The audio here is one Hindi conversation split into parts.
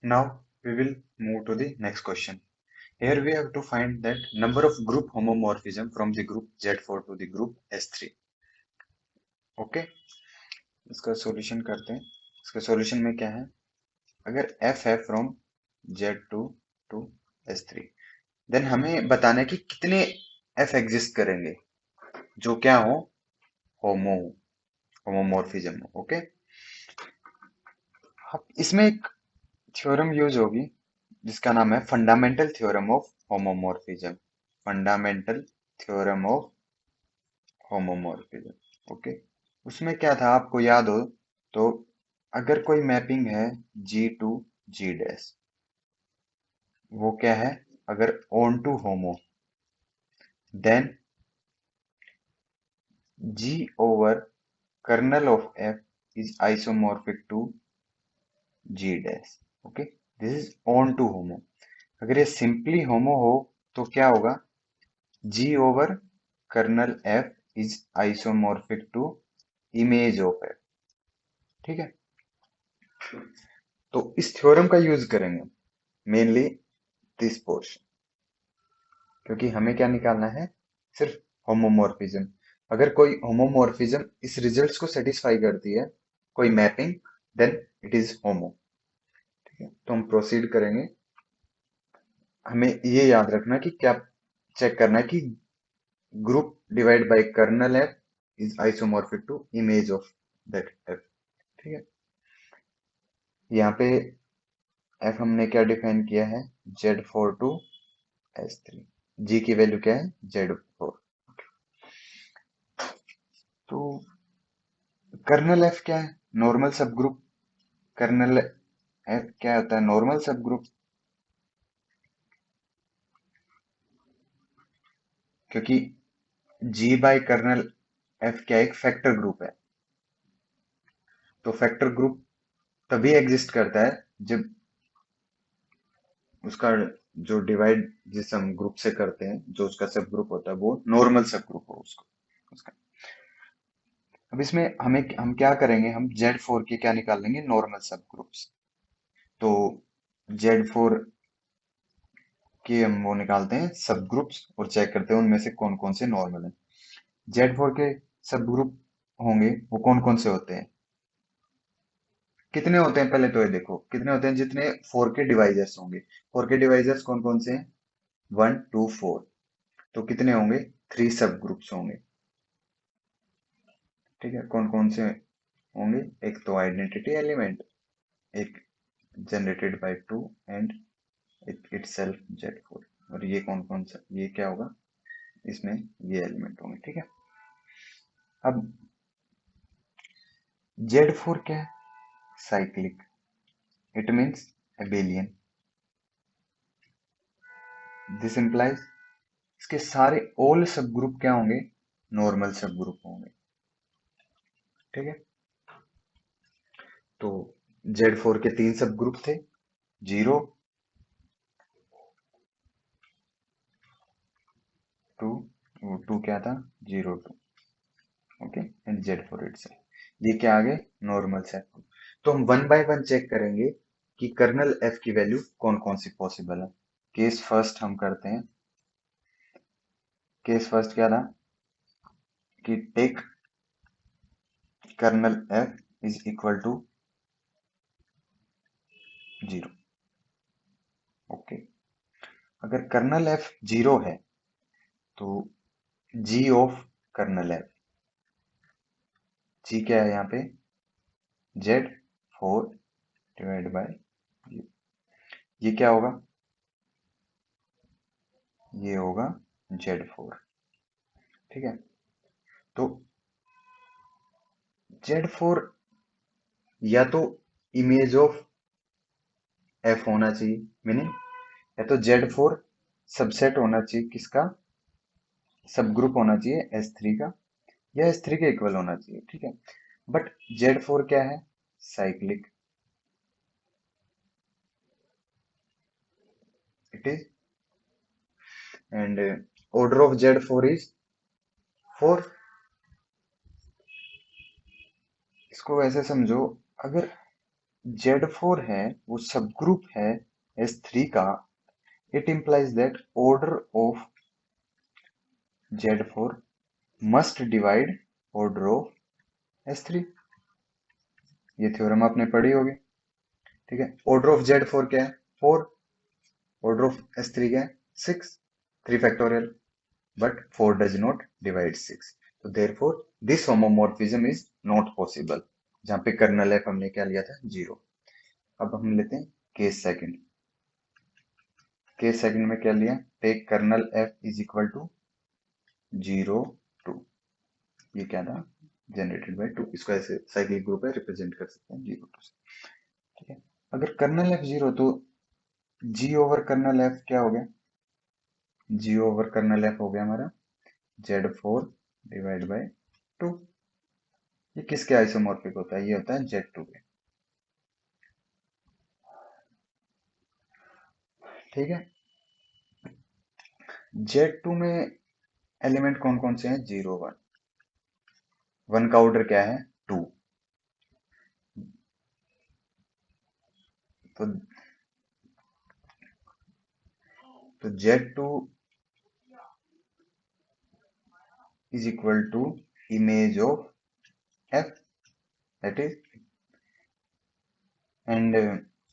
Now we will move to the next question. Here we have to find that number of group homomorphism from the group Z4 to the group S3. Okay, इसका सॉल्यूशन करते हैं। इसका सॉल्यूशन में क्या है, अगर F है from Z2 to S3, then हमें बताना है कि कितने F एग्जिस्ट करेंगे जो क्या हो, होमोमॉर्फिज्म हो। ओके, अब इसमें एक थ्योरम यूज होगी जिसका नाम है fundamental theorem of homomorphism. Fundamental theorem of homomorphism. Okay, उसमें क्या था आपको याद हो तो, अगर कोई मैपिंग है G टू G डैश, वो क्या है, अगर onto homo, then G over kernel of F is isomorphic to G dash. Okay, this is onto homo. अगर ये सिंपली होमो हो तो क्या होगा, G over kernel F is isomorphic to image of F। ठीक है, तो इस थ्योरम का यूज करेंगे मेनली दिस पोर्शन, क्योंकि हमें क्या निकालना है, सिर्फ होमोमॉर्फिज्म। अगर कोई होमोमॉर्फिज्म इस रिजल्ट्स को सेटिस्फाई करती है, कोई मैपिंग, देन इट इज होमो। ठीक है, तो हम प्रोसीड करेंगे। हमें ये याद रखना कि क्या चेक करना है कि group divide by kernel F is isomorphic to image of that F. ठीक है, यहाँ पे एफ हमने क्या डिफाइन किया है, Z4 टू S3। जी की वैल्यू क्या है, Z4। तो कर्नल एफ क्या है, नॉर्मल सब ग्रुप। कर्नल एफ क्या होता है, नॉर्मल सब ग्रुप, क्योंकि जी बाय कर्नल एफ क्या एक फैक्टर ग्रुप है। तो फैक्टर ग्रुप तभी एग्जिस्ट करता है जब उसका जो डिवाइड जिस हम ग्रुप से करते हैं, जो उसका सब ग्रुप होता है, वो नॉर्मल सब ग्रुप हो उसको उसका। अब इसमें हम क्या करेंगे, हम Z4 के क्या निकाल लेंगे, नॉर्मल सब ग्रुप्स। तो Z4 के हम वो निकालते हैं सब ग्रुप्स और चेक करते हैं उनमें से कौन कौन से नॉर्मल है। Z4 के सब ग्रुप होंगे, वो कौन कौन से होते हैं, कितने होते हैं, पहले तो ये देखो कितने होते हैं, जितने 4 के डिवाइजर्स होंगे। 4 के डिवाइजर्स कौन कौन से हैं, 1 2 4। तो कितने होंगे, 3 सब ग्रुप्स होंगे। ठीक है, कौन कौन से होंगे, एक तो आइडेंटिटी एलिमेंट, एक generated by 2 and itself Z4। और ये कौन कौन सा, ये क्या होगा, इसमें ये एलिमेंट होंगे। ठीक है, अब Z4 क्या है, cyclic, it means Abelian. This implies इसके सारे ऑल सब ग्रुप क्या होंगे, नॉर्मल सब ग्रुप होंगे। ठीक है, तो Z4 के 3 सब ग्रुप थे, 0 2, 2 क्या था, 0 2। ओके, एंड Z4 इटसेल्फ, ये क्या आ गए, नॉर्मल सब ग्रुप। तो हम वन बाय वन चेक करेंगे कि कर्नल एफ की वैल्यू कौन कौन सी पॉसिबल है। केस फर्स्ट हम करते हैं। केस फर्स्ट क्या था कि take kernel F is equal to 0। Okay, अगर कर्नल एफ 0 है तो G of kernel F, G क्या है यहाँ पे, Z4 डिवाइड बाय, ये क्या होगा, ये होगा Z4। ठीक है, तो Z4 या तो इमेज ऑफ एफ होना चाहिए, मीनिंग या तो Z4 सबसेट होना चाहिए किसका, सब ग्रुप होना चाहिए S3 का, या S3 के इक्वल होना चाहिए। ठीक है, बट Z4 क्या है, cyclic, it is, and order of Z4 is 4। इसको ऐसे समझो, अगर Z4 है वो सब ग्रुप है S3 का, it implies that order of Z4 must divide order of S3। ये थ्योरम आपने पढ़ी होगी। ठीक है, ऑर्डर ऑफ Z4 क्या है? 4। ऑर्डर ऑफ S3 क्या है? 6। 3 factorial, but 4 does not divide 6, so therefore this homomorphism is not possible। जहां पे कर्नल एफ हमने क्या लिया था? 0। अब हम लेते हैं केस सेकंड। केस सेकंड में क्या लिया? Take kernel F is equal to 0 2। ये क्या था? Generated by 2। इसको ऐसे साइक्लिक ग्रुप है, रिप्रेजेंट कर सकते हैं 0 2 से। ठीक है, अगर कर्नल एफ 0 तो जी ओवर कर्नल एफ क्या हो गया? जी ओवर कर्नल एफ हो गया हमारा Z4 डिवाइड बाय 2। ये किसके आइसोमॉर्फिक होता है? ये होता है Z2 के। ठीक है, Z2 में एलिमेंट कौन कौन से हैं? 0 1। 1 का ऑर्डर क्या है? 2। तो Z2 is equal to image of F, that is. And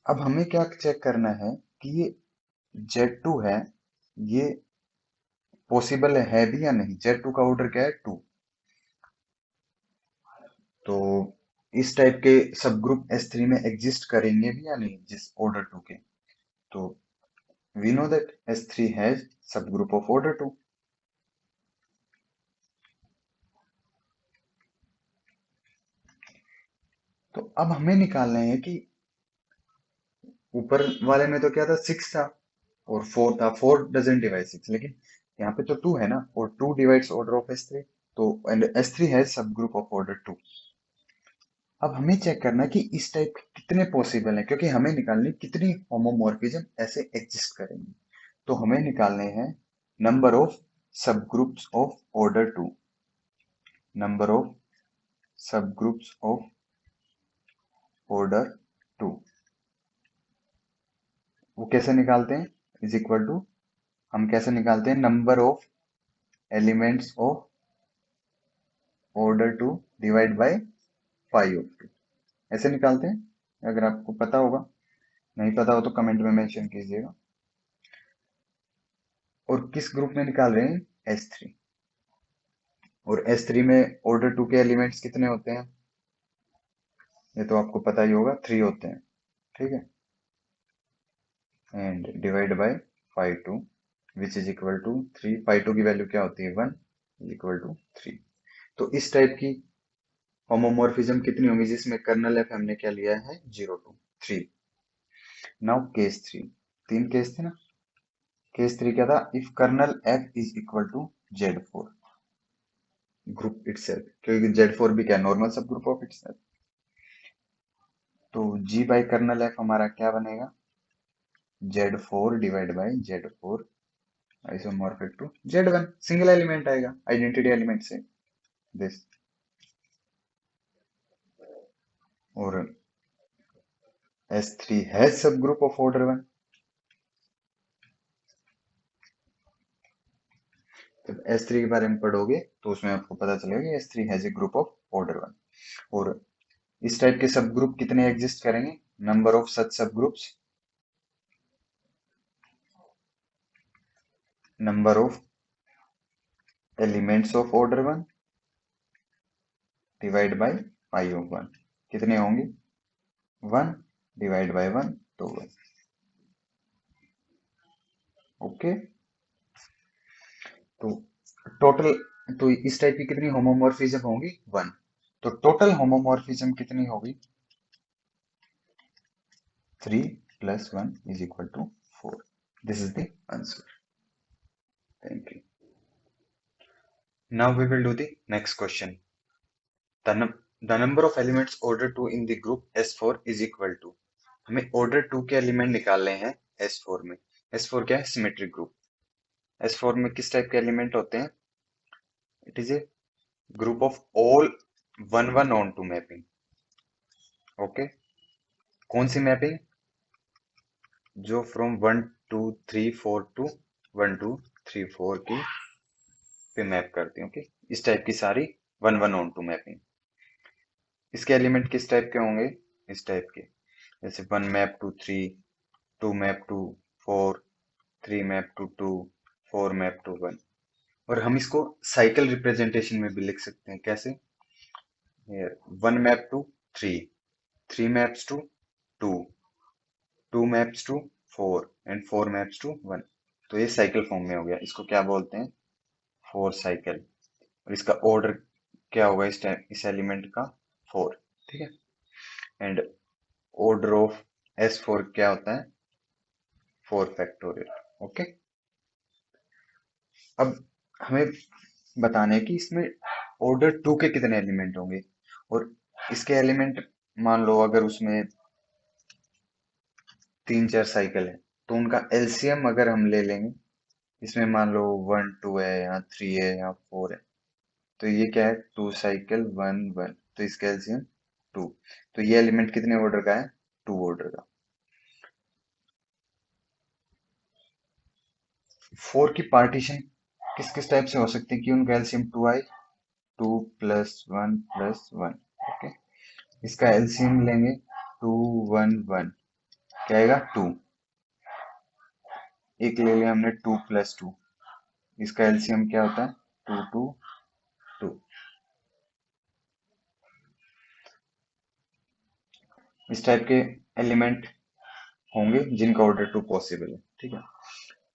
अब हमें क्या चेक करना है कि ये Z2 है, ये पॉसिबल है भी या नहीं। Z2 का ऑर्डर क्या है? 2। तो इस टाइप के सब ग्रुप S3 में एग्जिस्ट करेंगे भी या नहीं, जिस ऑर्डर 2 के। तो we know that S3 has subgroup of order 2। तो अब हमें निकालना है कि ऊपर वाले में तो क्या था? 6 था और 4 था। 4 डजंट डिवाइड 6, लेकिन यहाँ पे तो 2 है ना, और 2 डिवाइड्स ऑर्डर ऑफ S3। तो एंड S3 हैज सब ग्रुप ऑफ ऑर्डर 2। अब हमें चेक करना है कि इस टाइप के कितने पॉसिबल है, क्योंकि हमें निकालनी कितनी होमोमॉर्फिज्म ऐसे एग्जिस्ट करेंगे। तो हमें निकालने हैं नंबर ऑफ सब groups of order 2। Number of सब ग्रुप्स ऑफ ऑर्डर 2 वो कैसे निकालते हैं? इज इक्वल टू, हम कैसे निकालते हैं? Number of elements of order 2 divide by pi of 2। ऐसे निकालते हैं, अगर आपको पता होगा। नहीं पता हो तो कमेंट में मेंशन कीजिएगा। और किस ग्रुप में निकाल रहे हैं? S3। और S3 में ऑर्डर 2 के एलिमेंट्स कितने होते हैं? ये तो आपको पता ही होगा, 3 होते हैं। ठीक है, and divide by pi 2 which is equal to 3। Pi 2 की वैल्यू क्या होती है? 1 इज इक्वल टू 3। तो इस टाइप की होमोमॉर्फिज्म कितनी होंगी जिसमें कर्नल एफ हमने क्या लिया है? 0 2 3। Now case 3। 3 केस थे ना। केस 3 क्या था? If kernel F is equal to Z4 group itself, क्योंकि Z4 भी क्या? Normal subgroup of itself. तो G बाई कर्नल एफ हमारा क्या बनेगा? Z4 divide by Z4 isomorphic to Z1। Single element आएगा आइडेंटिटी एलिमेंट से दिस। और S3 हैज सब ग्रुप ऑफ ऑर्डर 1। जब S3 के बारे में पढ़ोगे तो उसमें आपको पता चलेगा कि S3 has a group of order 1। और इस टाइप के सब ग्रुप कितने एग्जिस्ट करेंगे? नंबर ऑफ सच सब groups, number of elements of order 1 divide by pi of 1। कितने होंगे? 1 डिवाइड बाय 1, तो 1। ओके, तो टोटल, तो इस टाइप की कितनी होमोमॉर्फिज्म होंगी? 1। तो टोटल होमोमॉर्फिज्म कितनी होगी? 3 plus 1 is equal to 4। This is the answer। Thank you। Now we will do the next question। The number of elements order 2 in the group S4 is equal to। हमें order 2 के एलिमेंट निकालने हैं S4 में। S4 क्या है? Symmetric group. S4 में किस टाइप के एलिमेंट होते हैं? It is a group of all 1 1 on 2 mapping. Okay, कौन सी मैपिंग? जो फ्रॉम 1 2 3 4 टू 1 2 3 4 की पे मैप करती हूँ। ओके, इस टाइप की सारी 1 1 on 2 मैपिंग। इसके एलिमेंट किस टाइप के होंगे? इस टाइप के, जैसे 1 map to 3, 2 map to 4, 3 map to 2, 4 map to 1। और हम इसको साइकिल रिप्रेजेंटेशन में भी लिख सकते हैं। कैसे? 1 map to 3, 3 maps to 2, 2 maps to 4 and 4 maps to 1। तो ये साइकिल फॉर्म में हो गया। इसको क्या बोलते हैं? 4 साइकिल। और इसका ऑर्डर क्या होगा इस एलिमेंट का? 4। ठीक है। एंड ऑर्डर ऑफ S4 क्या होता है? 4 फैक्टोरियल। ओके। अब हमें बताना है कि इसमें ऑर्डर 2 के कितने एलिमेंट होंगे। और इसके एलिमेंट, मान लो अगर उसमें 3 4 साइकिल है, तो उनका एलसीएम अगर हम ले लेंगे, इसमें मान लो 1 2 है, या 3 है, या 4 है, तो ये क्या है? 2 साइकिल 1 1, तो इसका एलसीएम 2। तो ये एलिमेंट कितने ऑर्डर का है? 2 ऑर्डर का। 4 की पार्टीशन किस किस टाइप से हो सकती है कि उनका एलसीएम 2 आए? 2 + 1 + 1। ओके, इसका एलसीएम लेंगे 2 1 1, क्या आएगा? 2। एक ले लिया हमने 2 + 2, इसका एलसीएम क्या होता है? 2 2 2। इस टाइप के एलिमेंट होंगे जिनका ऑर्डर 2 पॉसिबल है। ठीक है।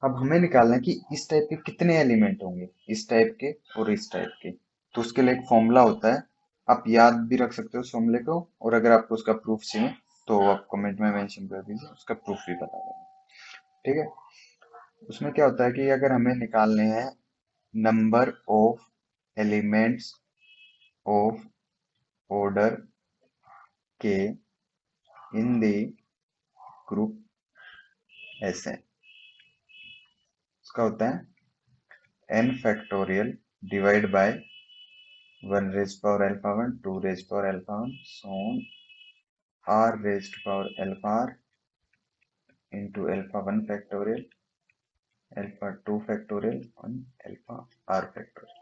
अब हमें निकालना है कि इस टाइप के कितने एलिमेंट होंगे, इस टाइप के और इस टाइप के। तो उसके लिए एक फॉर्मूला होता है, आप याद भी रख सकते हो उस फॉर्मूले को, और अगर आपको उसका प्रूफ चाहिए तो आप कमेंट में मेंशन कर दीजिए, उसका प्रूफ भी बता देना। ठीक है। उसमें क्या होता है कि अगर हमें निकालने हैं number of elements of order के इन द ग्रुप ऐसे, उसका होता है n factorial divide by 1 raised power alpha 1, 2 raised power alpha 1, so on, r raised power alpha r into alpha 1 factorial, alpha 2 factorial and alpha r factorial।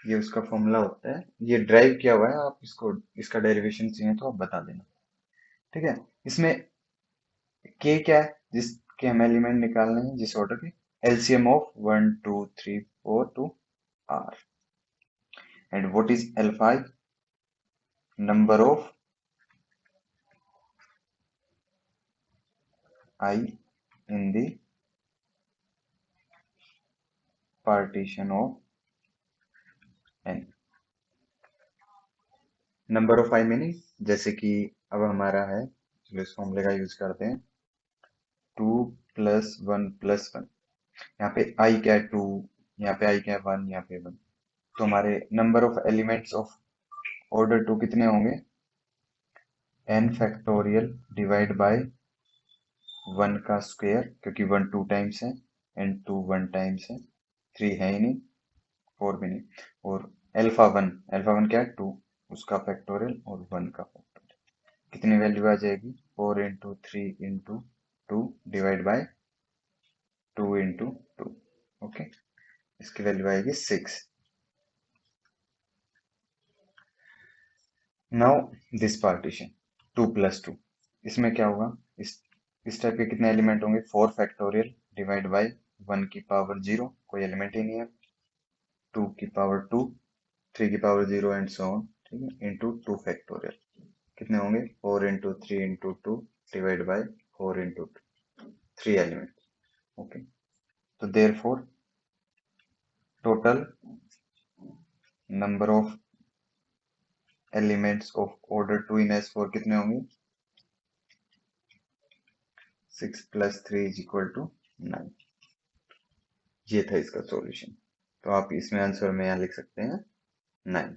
ये उसका फॉर्मूला होता है। ये ड्राइव किया हुआ है, आप इसको, इसका डेरिवेशन चाहिए तो आप बता देना। ठीक है। इसमें k क्या है जिसके हम एलिमेंट निकालने हैं, जिस ऑर्डर के? LCM of 1 2 3 4 to r। And what is alpha? Number of I in the partition of n। Number of I meaning, जैसे कि अब हमारा है, चलो इस फॉर्मूले का यूज करते हैं, 2 + 1 + 1। यहाँ पे आई क्या है? 2, यहाँ पे आई क्या है? 1, यहाँ पे 1। तो हमारे number of elements of order 2 कितने होंगे? n फैक्टोरियल डिवाइड बाय 1 का स्क्वायर, क्योंकि 1 2 टाइम्स है एंड 2 1 टाइम्स है, 3 है ही नहीं, 4 भी नहीं। और अल्फा 1 क्या है? 2, उसका फैक्टोरियल और 1 का फैक्टोरियल। कितनी वैल्यू आ जाएगी? 4 × 3 × 2 डिवाइड बाय 2 × 2। ओके, इसकी वैल्यू आएगी 6। नाउ दिस पार्टीशन 2 + 2, इसमें क्या होगा? इस टाइप के कितने एलिमेंट होंगे? 4 फैक्टोरियल डिवाइड बाय 1 की पावर 0, कोई एलिमेंट ही नहीं है, 2 की पावर 2, 3 की पावर 0 एंड सो ऑन। ठीक है, इंटू 2 फैक्टोरियल। कितने होंगे? 4 × 3 × 2 डिवाइड बाय 4 × 2, 3 एलिमेंट। ओके, तो therefore total number of elements of order 2 in S4 कितने होंगे? 6 + 3 = 9। ये था इसका सॉल्यूशन। तो आप इसमें आंसर में यहाँ लिख सकते हैं 9।